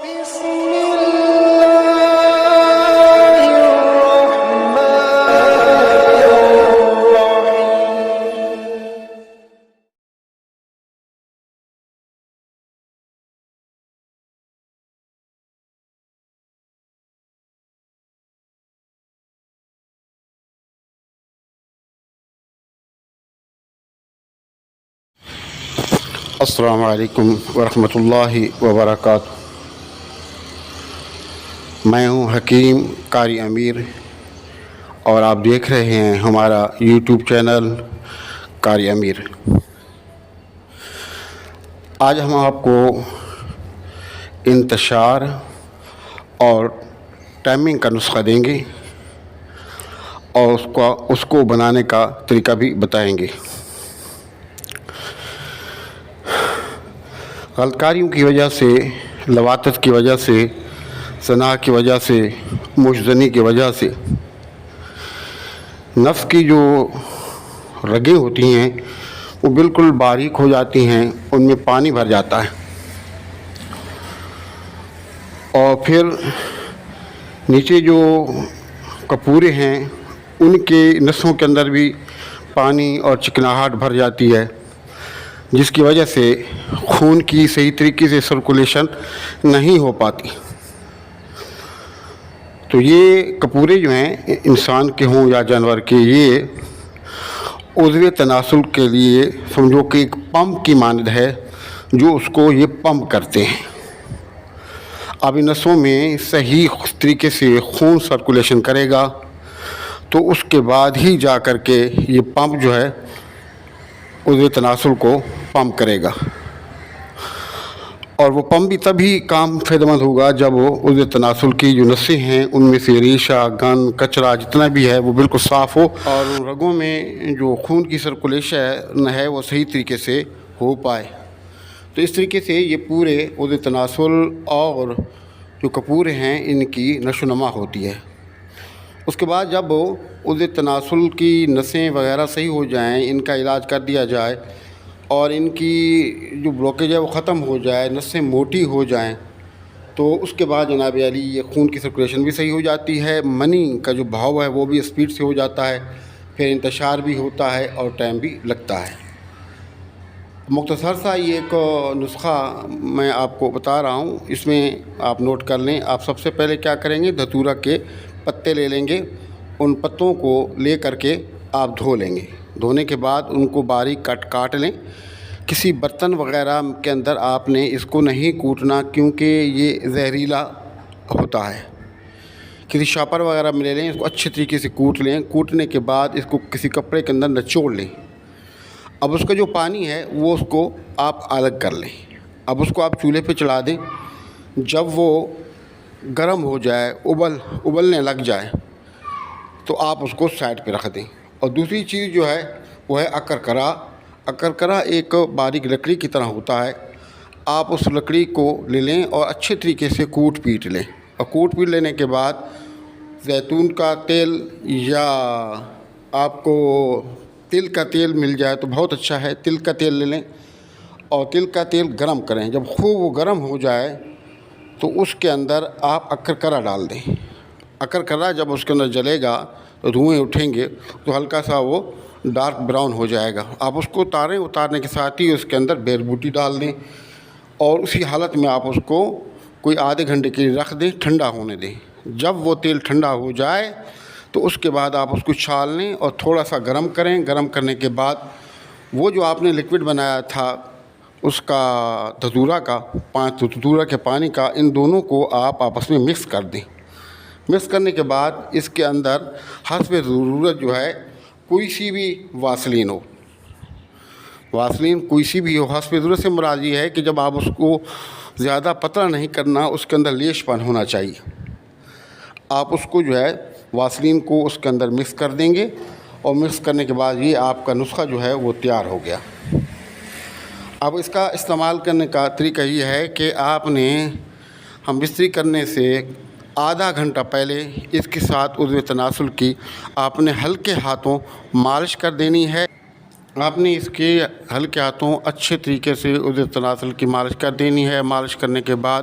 بسم الله الرحمن الرحيم. السلام علیکم ورحمۃ اللہ وبرکاتہ۔ میں ہوں حکیم قاری امیر اور آپ دیکھ رہے ہیں ہمارا یوٹیوب چینل قاری امیر۔ آج ہم آپ کو انتشار اور ٹائمنگ کا نسخہ دیں گے اور اس کو بنانے کا طریقہ بھی بتائیں گے۔ غلط کاریوں کی وجہ سے، لواطت کی وجہ سے، ثناء کی وجہ سے، مشزنی کی وجہ سے نفس کی جو رگیں ہوتی ہیں وہ بالکل باریک ہو جاتی ہیں، ان میں پانی بھر جاتا ہے اور پھر نیچے جو کپورے ہیں ان کے نسوں کے اندر بھی پانی اور چکناہٹ بھر جاتی ہے، جس کی وجہ سے خون کی صحیح طریقے سے سرکولیشن نہیں ہو پاتی۔ تو یہ کپورے جو ہیں انسان کے ہوں یا جانور کے، یہ عضو تناسل کے لیے سمجھو کہ ایک پمپ کی مانند ہے جو اس کو یہ پمپ کرتے ہیں۔ اب ان نسوں میں صحیح طریقے سے خون سرکولیشن کرے گا تو اس کے بعد ہی جا کر کے یہ پمپ جو ہے عضو تناسل کو پمپ کرے گا، اور وہ پمپ بھی تبھی کام فائدہ مند ہوگا جب وہ عضو تناسل کی جو نسیں ہیں ان میں سے ریشہ، گند، کچرا جتنا بھی ہے وہ بالکل صاف ہو اور ان رگوں میں جو خون کی سرکولیشن ہے وہ صحیح طریقے سے ہو پائے۔ تو اس طریقے سے یہ پورے عضو تناسل اور جو کپورے ہیں ان کی نشو و نما ہوتی ہے۔ اس کے بعد جب عضو تناسل کی نسیں وغیرہ صحیح ہو جائیں، ان کا علاج کر دیا جائے اور ان کی جو بلاکیج ہے وہ ختم ہو جائے، نسیں موٹی ہو جائیں، تو اس کے بعد جناب علی یہ خون کی سرکولیشن بھی صحیح ہو جاتی ہے، منی کا جو بہاؤ ہے وہ بھی اسپیڈ سے ہو جاتا ہے، پھر انتشار بھی ہوتا ہے اور ٹائم بھی لگتا ہے۔ مختصر سا یہ ایک نسخہ میں آپ کو بتا رہا ہوں، اس میں آپ نوٹ کر لیں۔ آپ سب سے پہلے کیا کریں گے، دھتورا کے پتے لے لیں گے، ان پتوں کو لے کر کے آپ دھو لیں گے۔ دھونے کے بعد ان کو باریک کاٹ لیں۔ کسی برتن وغیرہ کے اندر آپ نے اس کو نہیں کوٹنا کیونکہ یہ زہریلا ہوتا ہے۔ کسی شاپر وغیرہ میں لے لیں، اس کو اچھے طریقے سے کوٹ لیں۔ کوٹنے کے بعد اس کو کسی کپڑے کے اندر نچوڑ لیں۔ اب اس کا جو پانی ہے وہ اس کو آپ الگ کر لیں۔ اب اس کو آپ چولہے پہ چڑھا دیں۔ جب وہ گرم ہو جائے، ابلنے لگ جائے تو آپ اس کو سائڈ پہ رکھ دیں۔ اور دوسری چیز جو ہے وہ ہے اکرکرا۔ اکرکرا ایک باریک لکڑی کی طرح ہوتا ہے، آپ اس لکڑی کو لے لیں اور اچھے طریقے سے کوٹ پیٹ لیں۔ اور کوٹ پیٹ لینے کے بعد زیتون کا تیل یا آپ کو تل کا تیل مل جائے تو بہت اچھا ہے، تل کا تیل لے لیں اور تل کا تیل گرم کریں۔ جب خوب وہ گرم ہو جائے تو اس کے اندر آپ اکرکرا ڈال دیں۔ اکرکرا جب اس کے اندر جلے گا تو دھوئیں اٹھیں گے تو ہلکا سا وہ ڈارک براؤن ہو جائے گا۔ آپ اس کو اتارنے کے ساتھ ہی اس کے اندر بیل بوٹی ڈال دیں اور اسی حالت میں آپ اس کو کوئی آدھے گھنٹے کے لیے رکھ دیں، ٹھنڈا ہونے دیں۔ جب وہ تیل ٹھنڈا ہو جائے تو اس کے بعد آپ اس کو چھان لیں اور تھوڑا سا گرم کریں۔ گرم کرنے کے بعد وہ جو آپ نے لکوڈ بنایا تھا اس کا دھتورا کے پانی کا، ان دونوں کو آپ آپس میں مکس کر دیں۔ مکس کرنے کے بعد اس کے اندر حسب ضرورت جو ہے کوئی سی بھی واسلین کوئی سی بھی ہو۔ حسب ضرورت سے مراد یہ ہے کہ جب آپ اس کو زیادہ پتلا نہیں کرنا، اس کے اندر لیش پن ہونا چاہیے۔ آپ اس کو جو ہے واسلین کو اس کے اندر مکس کر دیں گے اور مکس کرنے کے بعد یہ آپ کا نسخہ جو ہے وہ تیار ہو گیا۔ اب اس کا استعمال کرنے کا طریقہ یہ ہے کہ آپ نے ہم بستری کرنے سے آدھا گھنٹہ پہلے اس کے ساتھ عضو تناسل کی آپ نے ہلکے ہاتھوں مالش کر دینی ہے۔ آپ نے اس کے ہلکے ہاتھوں اچھے طریقے سے عضو تناسل کی مالش کر دینی ہے۔ مالش کرنے کے بعد